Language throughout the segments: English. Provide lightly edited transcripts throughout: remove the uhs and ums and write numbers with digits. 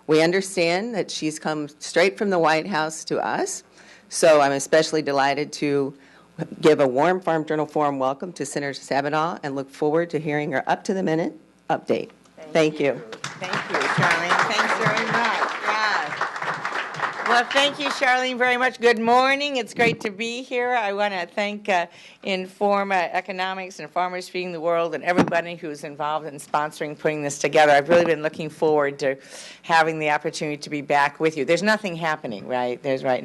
We understand that she's come straight from the White House to us, so I'm especially delighted to give a warm Farm Journal Forum welcome to Senator Stabenow and look forward to hearing her up-to-the-minute update. Thank you. Thank you, Charlene. Thanks very much. Yes. Well, thank you, Charlene, very much. Good morning. It's great to be here. I want to thank Inform Economics and Farmers Feeding the World and everybody who's involved in sponsoring putting this together. I've really been looking forward to having the opportunity to be back with you. There's nothing happening, right? There's really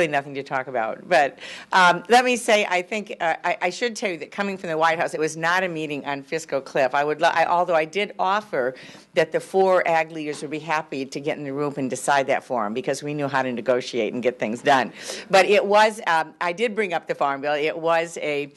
nothing to talk about. But let me say, I think I should tell you that coming from the White House, it was not a meeting on fiscal cliff. Although I did offer that the 4 ag leaders would be happy to get in the room and decide that for them because we knew how to negotiate and get things done. But it was, I did bring up the Farm Bill. It was a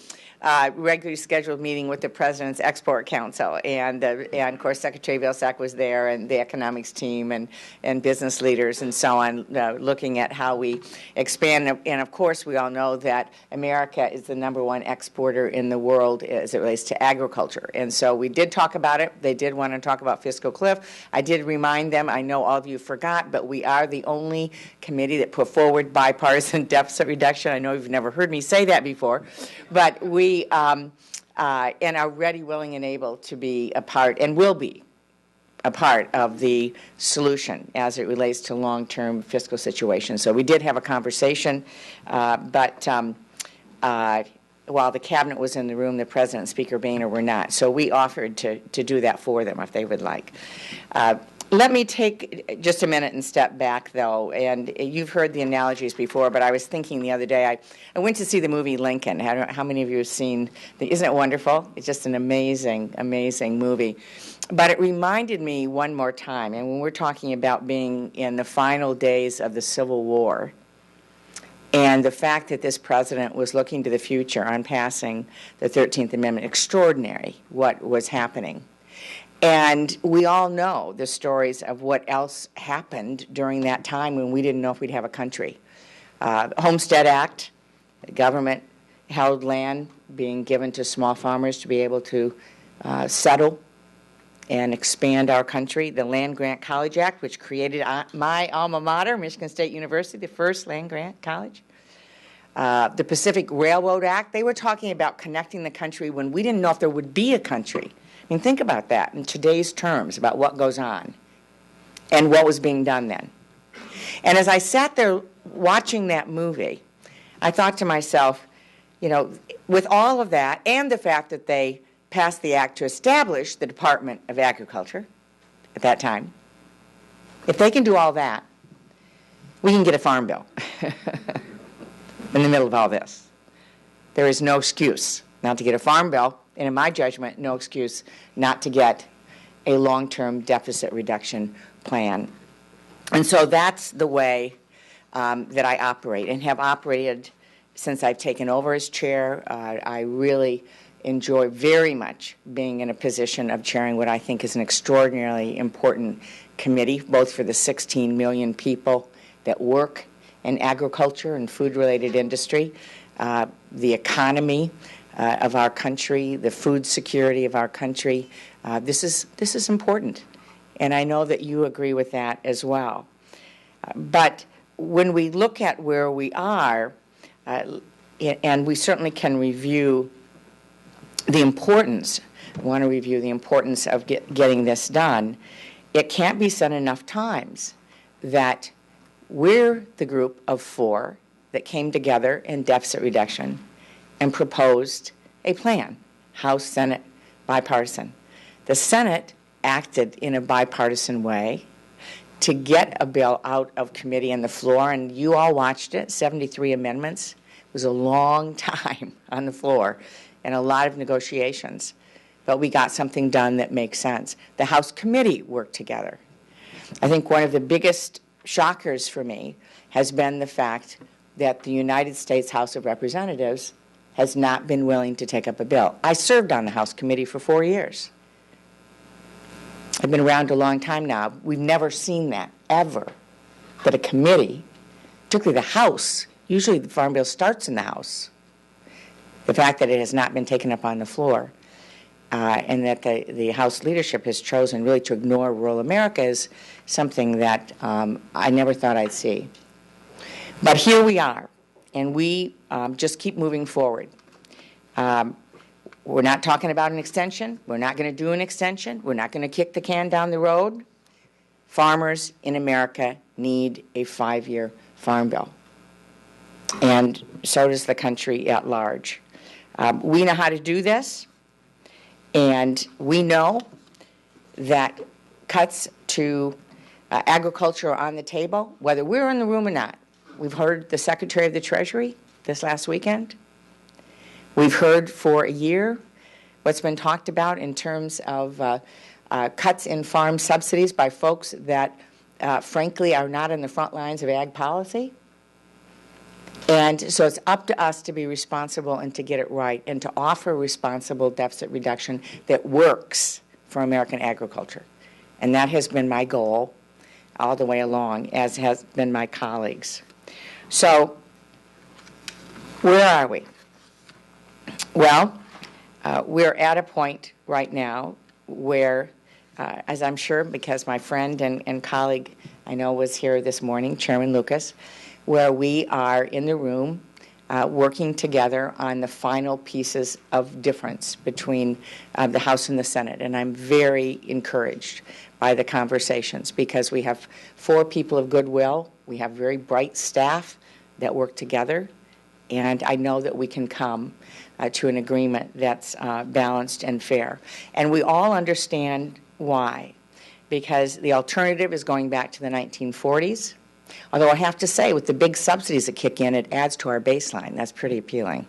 regularly scheduled meeting with the President's Export Council, and of course Secretary Vilsack was there, and the economics team, and business leaders, and so on, looking at how we expand. And of course, we all know that America is the #1 exporter in the world as it relates to agriculture. And so we did talk about it. They did want to talk about fiscal cliff. I did remind them. I know all of you forgot, but we are the only committee that put forward bipartisan deficit reduction. I know you've never heard me say that before, but we and are ready, willing, and able to be a part, and will be a part of the solution as it relates to long-term fiscal situations. So we did have a conversation, but while the cabinet was in the room, the President and Speaker Boehner were not. So we offered to do that for them if they would like. Let me take just a minute and step back, though, and you've heard the analogies before, but I was thinking the other day, I went to see the movie Lincoln. How many of you have seen, isn't it wonderful? It's just an amazing, amazing movie. But it reminded me one more time, and when we're talking about being in the final days of the Civil War, and the fact that this president was looking to the future on passing the 13th Amendment, extraordinary what was happening. And we all know the stories of what else happened during that time when we didn't know if we'd have a country. Homestead Act, the government held land being given to small farmers to be able to settle and expand our country. The Land Grant College Act, which created my alma mater, Michigan State University, the first land grant college. The Pacific Railroad Act, they were talking about connecting the country when we didn't know if there would be a country. I mean, think about that in today's terms, about what goes on and what was being done then. And as I sat there watching that movie, I thought to myself, you know, with all of that and the fact that they passed the act to establish the Department of Agriculture at that time, if they can do all that, we can get a farm bill in the middle of all this. There is no excuse not to get a farm bill, and in my judgment, no excuse not to get a long-term deficit reduction plan. And so that's the way that I operate and have operated since I've taken over as chair. I really enjoy very much being in a position of chairing what I think is an extraordinarily important committee, both for the 16 million people that work in agriculture and food-related industry, the economy of our country, the food security of our country. This is important, and I know that you agree with that as well. But when we look at where we are, and we certainly can review the importance, want to review the importance of getting this done, it can't be said enough times that we're the group of 4 that came together in deficit reduction and proposed a plan, House, Senate, bipartisan. The Senate acted in a bipartisan way to get a bill out of committee on the floor, and you all watched it, 73 amendments. It was a long time on the floor and a lot of negotiations, but we got something done that makes sense. The House committee worked together. I think one of the biggest shockers for me has been the fact that the United States House of Representatives has not been willing to take up a bill. I served on the House committee for 4 years. I've been around a long time now. We've never seen that, ever, that a committee, particularly the House, usually the Farm Bill starts in the House, the fact that it has not been taken up on the floor and that the House leadership has chosen really to ignore rural America is something that I never thought I'd see. But here we are, and we just keep moving forward. We're not talking about an extension. We're not going to do an extension. We're not going to kick the can down the road. Farmers in America need a 5-year farm bill, and so does the country at large. We know how to do this, and we know that cuts to agriculture are on the table, whether we're in the room or not. We've heard the Secretary of the Treasury this last weekend. We've heard for a year what's been talked about in terms of cuts in farm subsidies by folks that, frankly, are not in the front lines of ag policy. And so it's up to us to be responsible and to get it right and to offer responsible deficit reduction that works for American agriculture. And that has been my goal all the way along, as has been my colleagues. So where are we? Well, we're at a point right now where, as I'm sure, because my friend and colleague I know was here this morning, Chairman Lucas, where we are in the room working together on the final pieces of difference between the House and the Senate. And I'm very encouraged by the conversations because we have 4 people of goodwill. We have very bright staff that work together. And I know that we can come to an agreement that's balanced and fair. And we all understand why. Because the alternative is going back to the 1940s. Although I have to say, with the big subsidies that kick in, it adds to our baseline. That's pretty appealing.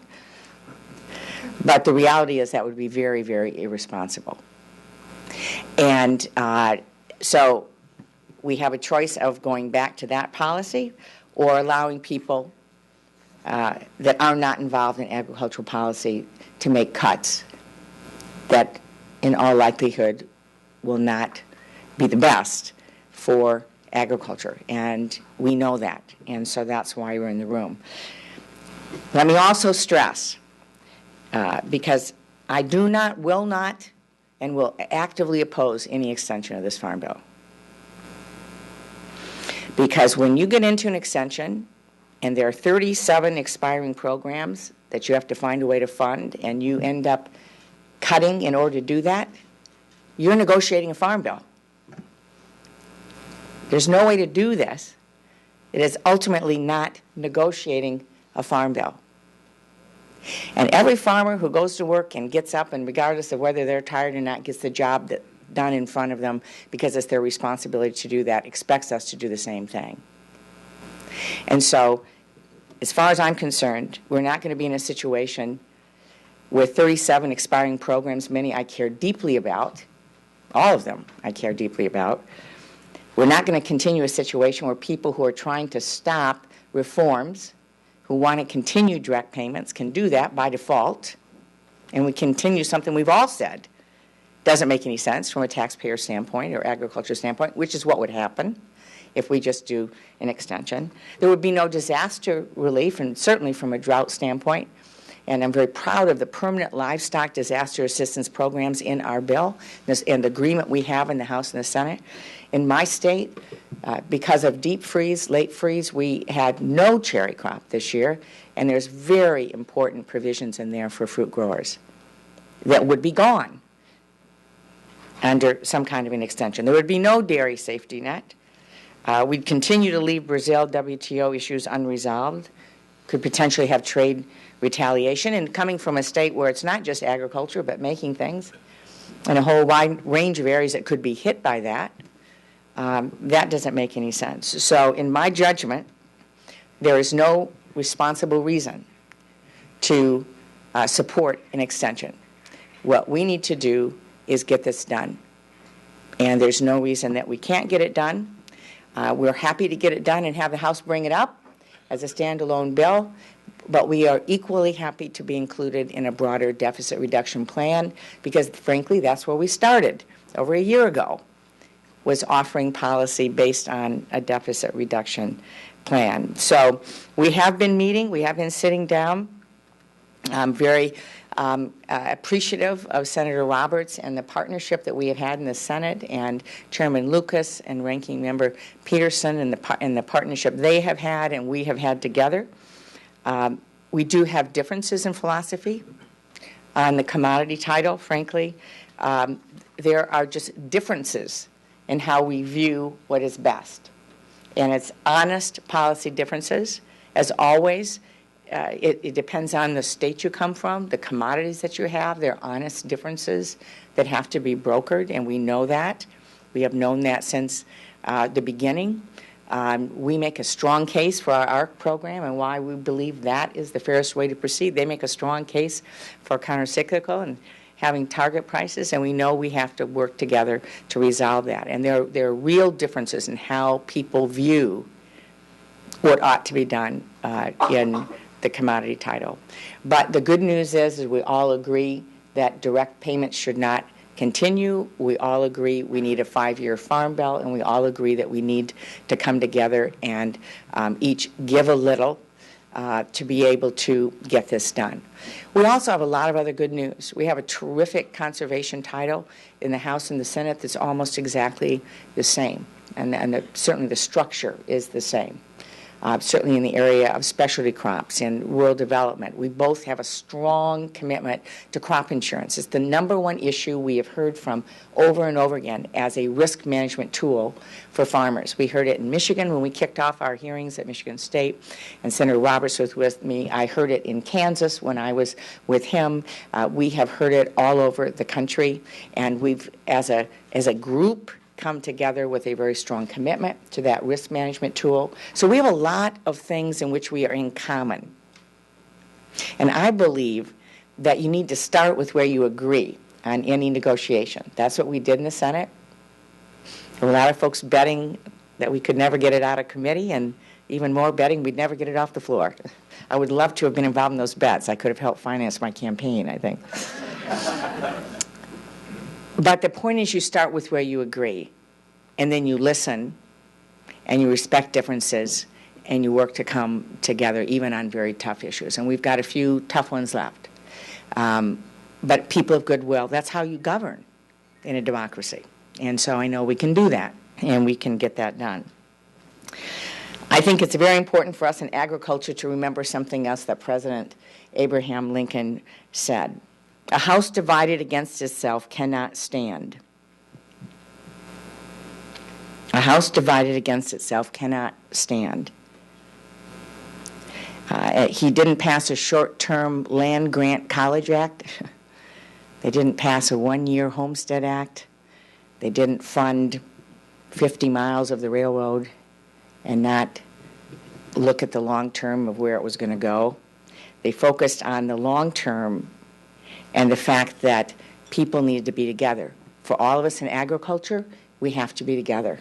But the reality is that would be very, very irresponsible. And so we have a choice of going back to that policy or allowing people that are not involved in agricultural policy to make cuts that, in all likelihood, will not be the best for agriculture. And we know that. And so that's why we're in the room. Let me also stress, because I do not, will not, and will actively oppose any extension of this Farm Bill. Because when you get into an extension, and there are 37 expiring programs that you have to find a way to fund, and you end up cutting in order to do that, you're negotiating a Farm Bill. There's no way to do this. It is ultimately not negotiating a Farm Bill. And every farmer who goes to work and gets up, and regardless of whether they're tired or not, gets the job done in front of them because it's their responsibility to do that, expects us to do the same thing. And so, as far as I'm concerned, we're not going to be in a situation with 37 expiring programs, many I care deeply about, all of them I care deeply about. We're not going to continue a situation where people who are trying to stop reforms, who want to continue direct payments, can do that by default. And we continue something we've all said doesn't make any sense from a taxpayer standpoint or agriculture standpoint, which is what would happen if we just do an extension. There would be no disaster relief, and certainly from a drought standpoint. And I'm very proud of the permanent livestock disaster assistance programs in our bill and the agreement we have in the House and the Senate. In my state, because of deep freeze, late freeze, we had no cherry crop this year, and there's very important provisions in there for fruit growers that would be gone under some kind of an extension. There would be no dairy safety net. We'd continue to leave Brazil WTO issues unresolved, could potentially have trade retaliation, and coming from a state where it's not just agriculture but making things, and a whole wide range of areas that could be hit by that, that doesn't make any sense. So in my judgment, there is no responsible reason to support an extension. What we need to do is get this done. And there's no reason that we can't get it done. We're happy to get it done and have the House bring it up as a standalone bill, but we are equally happy to be included in a broader deficit reduction plan because, frankly, that's where we started over a year ago, was offering policy based on a deficit reduction plan. So we have been meeting, we have been sitting down. I'm very appreciative of Senator Roberts and the partnership that we have had in the Senate, and Chairman Lucas and Ranking Member Peterson, and the partnership they have had and we have had together. We do have differences in philosophy on the commodity title, frankly. There are just differences in how we view what is best. And it's honest policy differences. As always, it depends on the state you come from, the commodities that you have. There are honest differences that have to be brokered, and we know that. We have known that since the beginning. We make a strong case for our ARC program and why we believe that is the fairest way to proceed. They make a strong case for countercyclical and having target prices, and we know we have to work together to resolve that. And there are real differences in how people view what ought to be done in the commodity title. But the good news is we all agree that direct payments should not continue. We all agree we need a 5-year farm bill, and we all agree that we need to come together and each give a little to be able to get this done. We also have a lot of other good news. We have a terrific conservation title in the House and the Senate that's almost exactly the same, and certainly the structure is the same. Certainly in the area of specialty crops and rural development. We both have a strong commitment to crop insurance. It's the number one issue we have heard from over and over again as a risk management tool for farmers. We heard it in Michigan when we kicked off our hearings at Michigan State, and Senator Roberts was with me. I heard it in Kansas when I was with him. We have heard it all over the country, and we've, as a group, come together with a very strong commitment to that risk management tool. So we have a lot of things in which we are in common. And I believe that you need to start with where you agree on any negotiation. That's what we did in the Senate. There were a lot of folks betting that we could never get it out of committee, and even more betting we'd never get it off the floor. I would love to have been involved in those bets. I could have helped finance my campaign, I think. But the point is you start with where you agree, and then you listen, and you respect differences, and you work to come together even on very tough issues. And we've got a few tough ones left. But people of goodwill, that's how you govern in a democracy. And so I know we can do that, and we can get that done. I think it's very important for us in agriculture to remember something else that President Abraham Lincoln said. A house divided against itself cannot stand. A house divided against itself cannot stand. He didn't pass a short-term land grant college act. They didn't pass a 1-year homestead act. They didn't fund 50 miles of the railroad and not look at the long term of where it was going to go. They focused on the long term and the fact that people needed to be together. For all of us in agriculture, we have to be together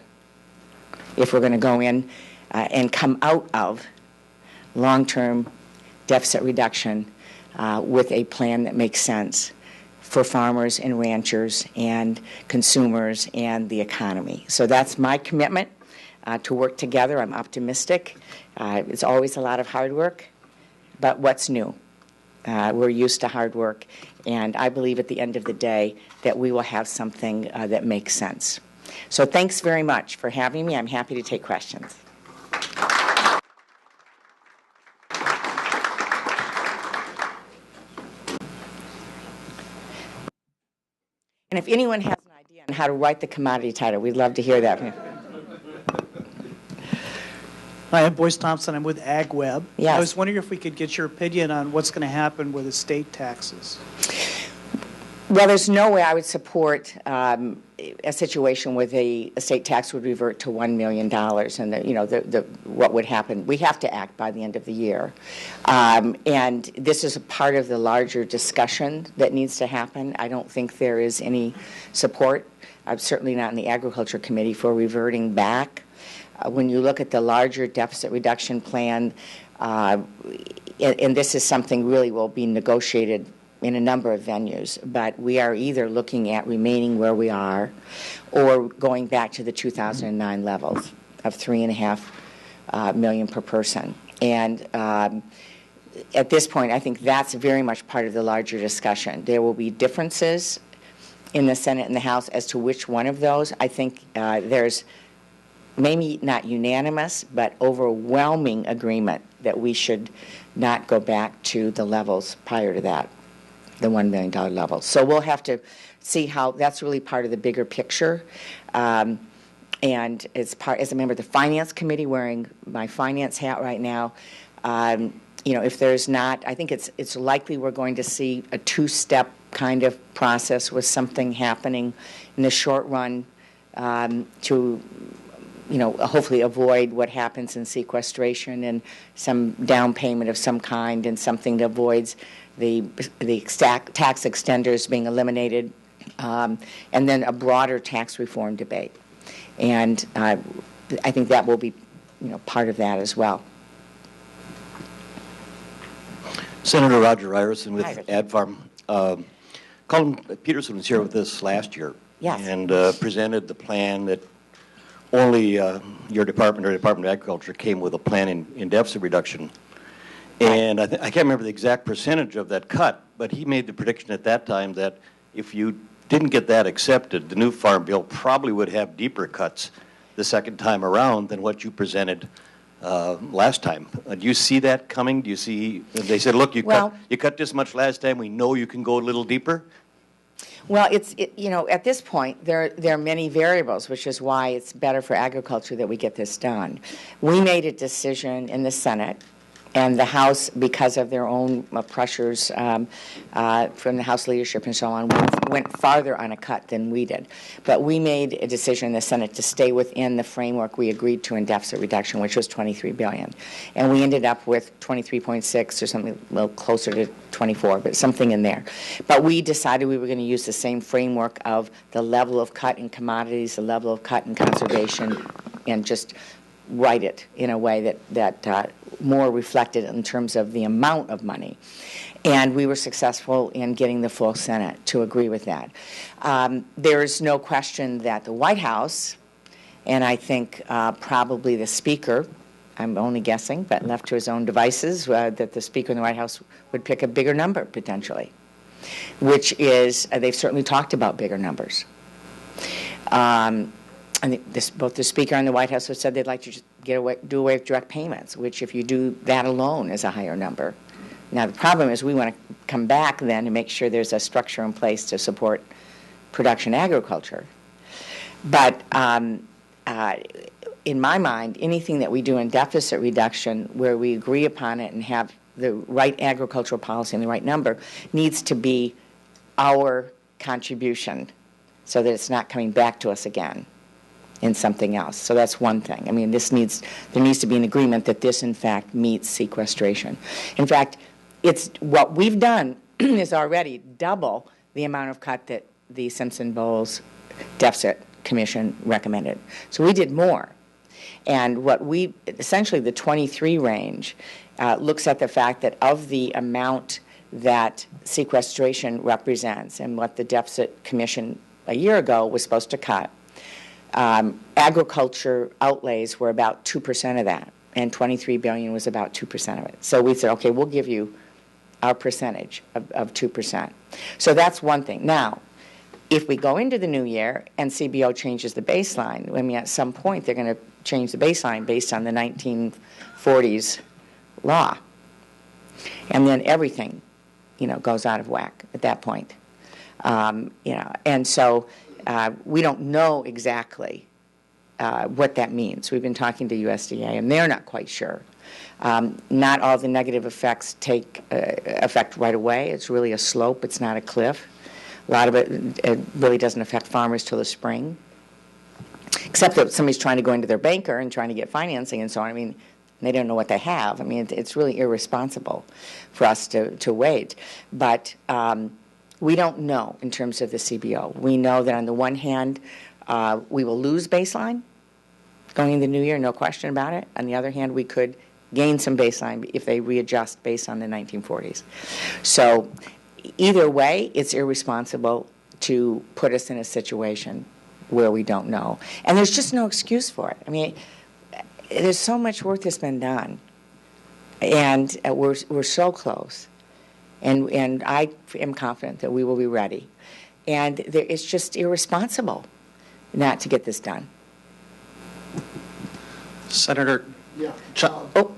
if we're going to go in and come out of long-term deficit reduction with a plan that makes sense for farmers and ranchers and consumers and the economy. So that's my commitment to work together. I'm optimistic. It's always a lot of hard work, but what's new? We're used to hard work, and I believe at the end of the day that we will have something that makes sense. So thanks very much for having me. I'm happy to take questions. And if anyone has an idea on how to write the commodity title, we'd love to hear that. Hi, I'm Boyce Thompson. I'm with AgWeb. Yes. I was wondering if we could get your opinion on what's going to happen with estate taxes. Well, there's no way I would support a situation where the estate tax would revert to $1 million, and what would happen. We have to act by the end of the year, and this is a part of the larger discussion that needs to happen. I don't think there is any support. I'm certainly not in the Agriculture Committee for reverting back. When you look at the larger deficit reduction plan, and this is something really will be negotiated in a number of venues, but we are either looking at remaining where we are or going back to the 2009 levels of $3.5 million per person. And at this point, I think that's very much part of the larger discussion. There will be differences in the Senate and the House as to which one of those. I think there's maybe not unanimous, but overwhelming agreement that we should not go back to the levels prior to that, the $1 million level. So we'll have to see how that's really part of the bigger picture. And as a member of the Finance Committee, wearing my finance hat right now, if there's not, I think it's likely we're going to see a two-step kind of process with something happening in the short run to hopefully avoid what happens in sequestration and some down payment of some kind and something that avoids the tax extenders being eliminated, and then a broader tax reform debate. And I think that will be, part of that as well. Senator Roger Ryerson with Hi, Richard. AdFarm. Colin Peterson was here with us last year. Yes. And presented the plan that only your department or Department of Agriculture came with a plan in deficit reduction. And I can't remember the exact percentage of that cut, but he made the prediction at that time that if you didn't get that accepted, the new Farm Bill probably would have deeper cuts the second time around than what you presented last time. Do you see that coming? Do you see, they said, look, you cut this much last time, we know you can go a little deeper? Well, at this point, there are many variables, which is why it's better for agriculture that we get this done. We made a decision in the Senate, and the House, because of their own pressures from the House leadership and so on, went farther on a cut than we did. But we made a decision in the Senate to stay within the framework we agreed to in deficit reduction, which was $23 billion. And we ended up with 23.6 or something a little closer to 24, but something in there. But we decided we were going to use the same framework of the level of cut in commodities, the level of cut in conservation, and just write it in a way that more reflected in terms of the amount of money. And we were successful in getting the full Senate to agree with that. There is no question that the White House, and I think probably the Speaker, I'm only guessing, but left to his own devices, that the Speaker in the White House would pick a bigger number potentially, which is, they've certainly talked about bigger numbers. I think both the Speaker and the White House have said they'd like to just do away with direct payments, which if you do that alone is a higher number. Now, the problem is we want to come back then and make sure there's a structure in place to support production agriculture. But in my mind, anything that we do in deficit reduction where we agree upon it and have the right agricultural policy and the right number needs to be our contribution so that it's not coming back to us again in something else. So that's one thing. I mean, there needs to be an agreement that this, in fact, meets sequestration. In fact, what we've done is already double the amount of cut that the Simpson-Bowles Deficit Commission recommended. So we did more. And essentially the 23 range looks at the fact that of the amount that sequestration represents and what the Deficit Commission a year ago was supposed to cut, agriculture outlays were about 2% of that, and $23 billion was about 2% of it. So we said, okay, we'll give you our percentage of 2%. So that's one thing. Now, if we go into the new year and CBO changes the baseline, I mean, at some point they're going to change the baseline based on the 1940s law, and then everything, goes out of whack at that point. And so we don't know exactly what that means. We've been talking to USDA, and they're not quite sure. Not all the negative effects take effect right away. It's really a slope. It's not a cliff. A lot of it really doesn't affect farmers till the spring, except that somebody's trying to go into their banker and trying to get financing and so on. I mean, they don't know what they have. I mean, it's really irresponsible for us to wait. But we don't know in terms of the CBO. We know that on the one hand, we will lose baseline going into the new year, no question about it. On the other hand, we could gain some baseline if they readjust based on the 1940s. So either way, it's irresponsible to put us in a situation where we don't know. And there's just no excuse for it. I mean, there's so much work that's been done And we're so close. And I am confident that we will be ready. And it's just irresponsible not to get this done. Senator, Yeah. Oh,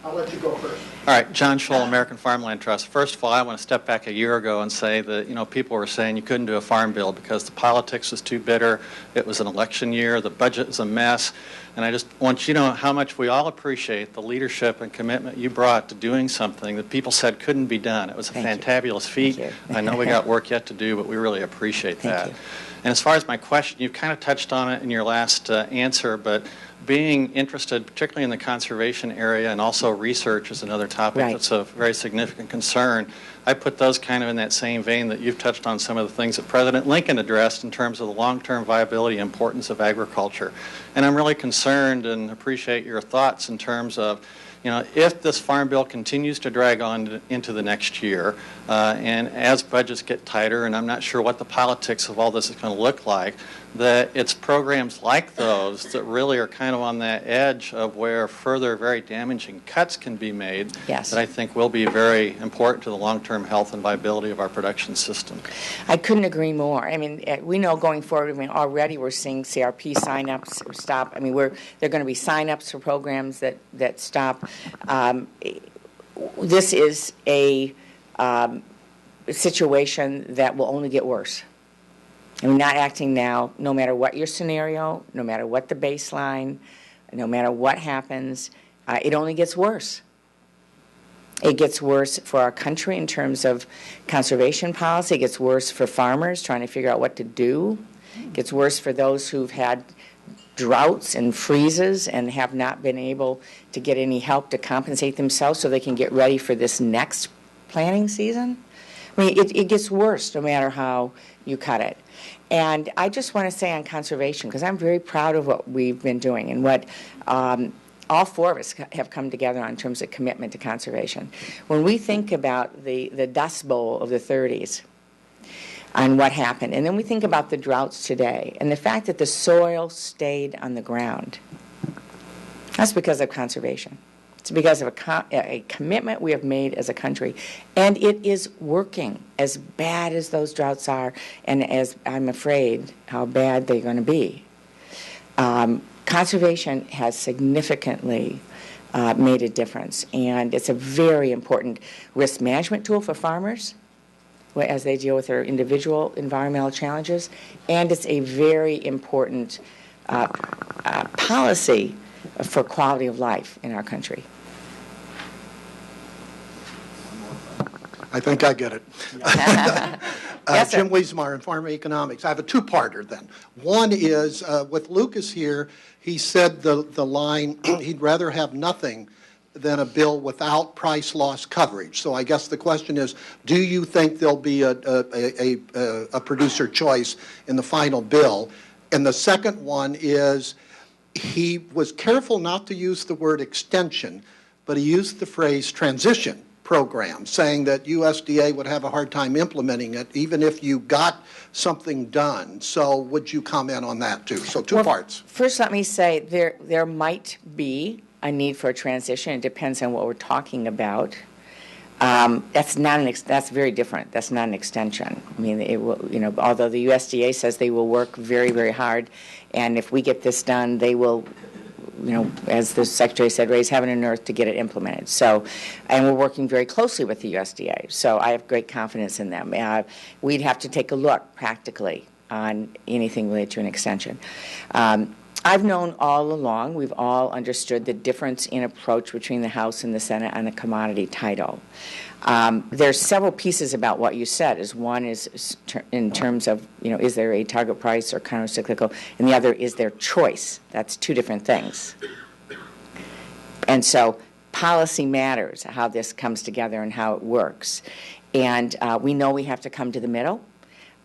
I'll let you go first. all right, John Scholl, American Farmland Trust. First of all, I want to step back a year ago and say that, people were saying you couldn't do a farm bill because the politics was too bitter. It was an election year. The budget was a mess. And I just want you to know how much we all appreciate the leadership and commitment you brought to doing something that people said couldn't be done. It was a fantabulous feat. I know we got work yet to do, but we really appreciate that. And as far as my question, you kind of touched on it in your last answer, but being interested, particularly in the conservation area, and also research is another topic that's a very significant concern. I put those kind of in that same vein that you've touched on some of the things that President Lincoln addressed in terms of the long-term viability and importance of agriculture. And I'm really concerned and appreciate your thoughts in terms of, if this farm bill continues to drag on into the next year, and as budgets get tighter, and I'm not sure what the politics of all this is going to look like, that it's programs like those that really are kind of on that edge of where further very damaging cuts can be made that I think will be very important to the long-term health and viability of our production system. I couldn't agree more. I mean, we know going forward, already we're seeing CRP sign-ups stop. I mean, there are going to be sign-ups for programs that stop. This is a situation that will only get worse. And we're not acting now, no matter what your scenario, no matter what the baseline, no matter what happens, it only gets worse. It gets worse for our country in terms of conservation policy. It gets worse for farmers trying to figure out what to do. It gets worse for those who've had droughts and freezes and have not been able to get any help to compensate themselves so they can get ready for this next planting season. I mean, it gets worse no matter how you cut it. And I just want to say on conservation, because I'm very proud of what we've been doing and what all four of us have come together on in terms of commitment to conservation. When we think about the Dust Bowl of the 30s and what happened, and then we think about the droughts today and the fact that the soil stayed on the ground, that's because of conservation. It's because of a commitment we have made as a country. And it is working, as bad as those droughts are, and as I'm afraid how bad they're going to be. Conservation has significantly made a difference. And it's a very important risk management tool for farmers as they deal with their individual environmental challenges. And it's a very important policy for quality of life in our country. I think I get it. Yes, Jim Wiesmeyer in Farm Economics. I have a two-parter then. One is, with Lucas here, he said the line, he'd rather have nothing than a bill without price loss coverage. So I guess the question is, do you think there'll be a producer choice in the final bill? And the second one is, he was careful not to use the word extension, but he used the phrase transition program, saying that USDA would have a hard time implementing it, even if you got something done. So would you comment on that, too? So two parts. First, let me say there might be a need for a transition. It depends on what we're talking about. That's very different. That's not an extension. I mean, it will, although the USDA says they will work very, very hard, and if we get this done, they will, as the Secretary said, raise heaven and earth to get it implemented. So, and we're working very closely with the USDA. So I have great confidence in them. We'd have to take a look practically on anything related to an extension. I've known all along, we've all understood the difference in approach between the House and the Senate on the commodity title. There's several pieces about what you said. One is in terms of, is there a target price or countercyclical, and the other is their choice. That's two different things. And so policy matters, how this comes together and how it works. And we know we have to come to the middle.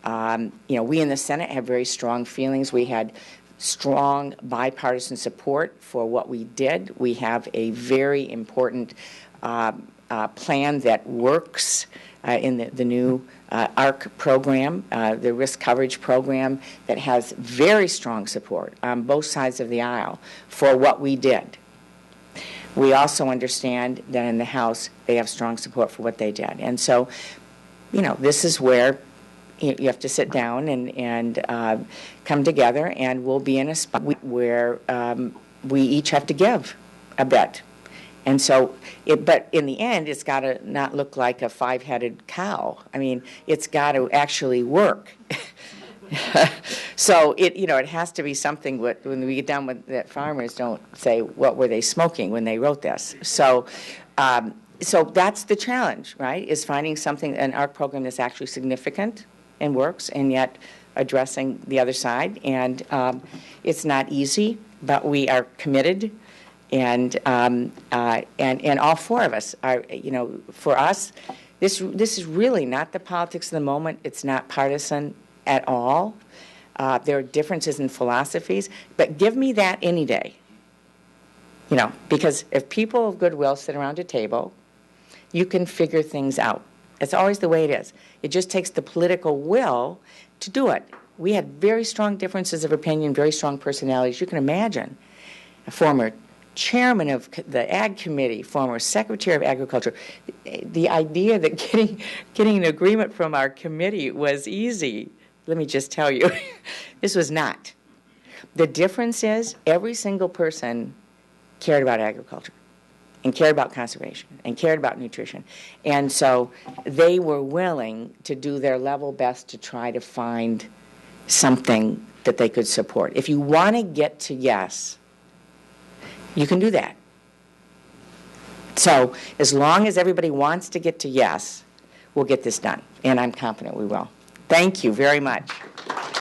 We in the Senate have very strong feelings. We had strong bipartisan support for what we did. We have a very important plan that works in the new ARC program, the risk coverage program, that has very strong support on both sides of the aisle for what we did. We also understand that in the House, they have strong support for what they did. And so, this is where you have to sit down and come together, and we'll be in a spot where we each have to give a bit. And so, but in the end, it's got to not look like a five-headed cow. I mean, it's got to actually work. So it has to be something when we get done with that, farmers don't say, what were they smoking when they wrote this? So that's the challenge, right, is finding something, an ARC program that's actually significant and works, and yet addressing the other side. And it's not easy, but we are committed. And all four of us are, for us, this is really not the politics of the moment. It's not partisan at all. There are differences in philosophies, but give me that any day. Because if people of goodwill sit around a table, you can figure things out. It's always the way it is. It just takes the political will to do it. We had very strong differences of opinion, very strong personalities. You can imagine a former chairman of the Ag Committee, former Secretary of Agriculture. The idea that getting an agreement from our committee was easy, let me just tell you, this was not. The difference is every single person cared about agriculture and cared about conservation and cared about nutrition. And so they were willing to do their level best to try to find something that they could support. If you want to get to yes, you can do that. So as long as everybody wants to get to yes, we'll get this done. And I'm confident we will. Thank you very much.